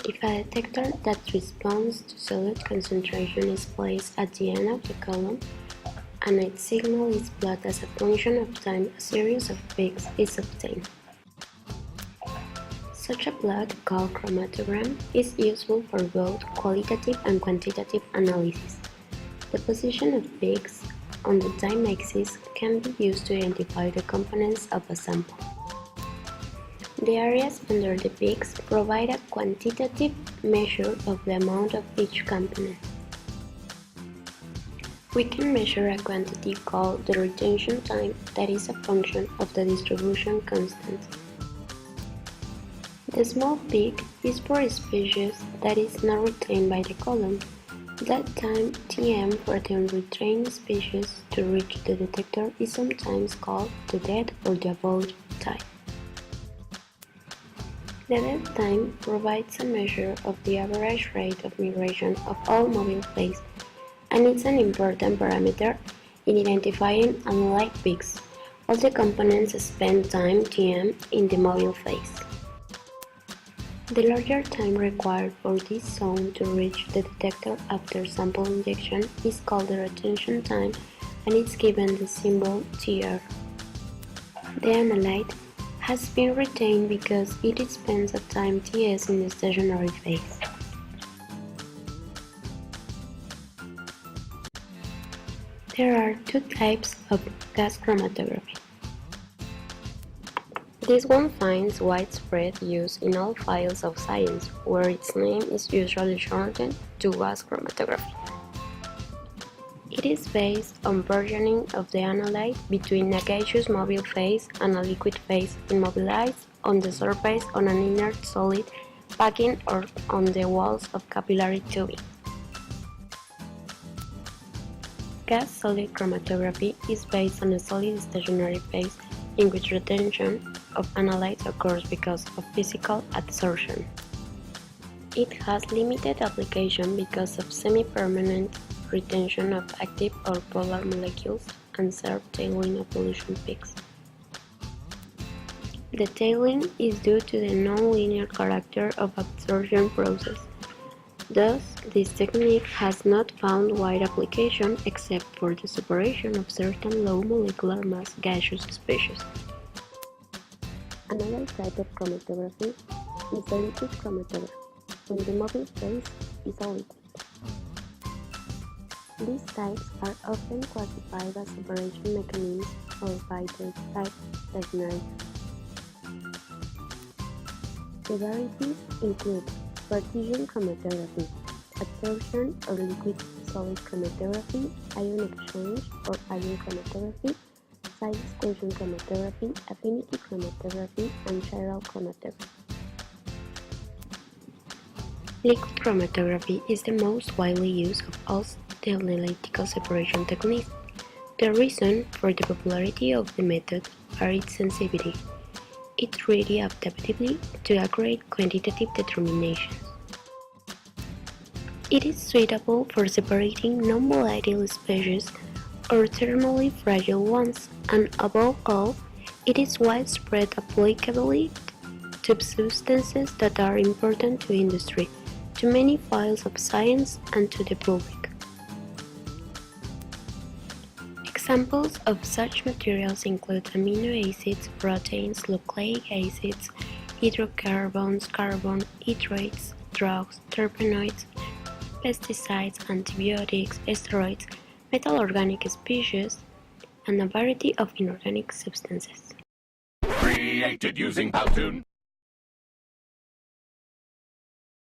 If a detector that responds to solute concentration is placed at the end of the column, and its signal is plotted as a function of time, a series of peaks is obtained. Such a plot, called chromatogram, is useful for both qualitative and quantitative analysis. The position of peaks on the time axis can be used to identify the components of a sample. The areas under the peaks provide a quantitative measure of the amount of each component. We can measure a quantity called the retention time that is a function of the distribution constant. The small peak is for a species that is not retained by the column. That time Tm for the unretained species to reach the detector is sometimes called the dead or the abode time. The dead time provides a measure of the average rate of migration of all mobile phase, and it's an important parameter in identifying unlike peaks. All the components spend time Tm in the mobile phase. The larger time required for this zone to reach the detector after sample injection is called the retention time, and it's given the symbol Tr. The analyte has been retained because it spends a time Ts in the stationary phase. There are two types of gas chromatography. This one finds widespread use in all fields of science, where its name is usually shortened to gas chromatography. It is based on versioning of the analyte between a gaseous mobile phase and a liquid phase immobilized on the surface on an inert solid backing or on the walls of capillary tubing. Gas-solid chromatography is based on a solid stationary phase in which retention of analytes occurs because of physical adsorption. It has limited application because of semi-permanent retention of active or polar molecules and serve tailing of evolution peaks. The tailing is due to the non-linear character of absorption process. Thus, this technique has not found wide application except for the separation of certain low molecular mass gaseous species. Another type of chromatography is the liquid chromatography, when the mobile phase is a liquid. These types are often classified as separation mechanisms or by their type stationary. The varieties include partition chromatography, adsorption or liquid-solid chromatography, ion exchange or ion chromatography, side exclusion chromatography, affinity chromatography, and chiral chromatography. Liquid chromatography is the most widely used of all the analytical separation techniques. The reason for the popularity of the method are its sensitivity. It's ready adaptability to accurate quantitative determinations. It is suitable for separating non-volatile species or thermally fragile ones, and above all, it is widespread applicability to substances that are important to industry, to many fields of science, and to the public. Examples of such materials include amino acids, proteins, nucleic acids, hydrocarbons, carbon, hydrates, drugs, terpenoids, pesticides, antibiotics, steroids, metal organic species, and a variety of inorganic substances. Created using Powtoon.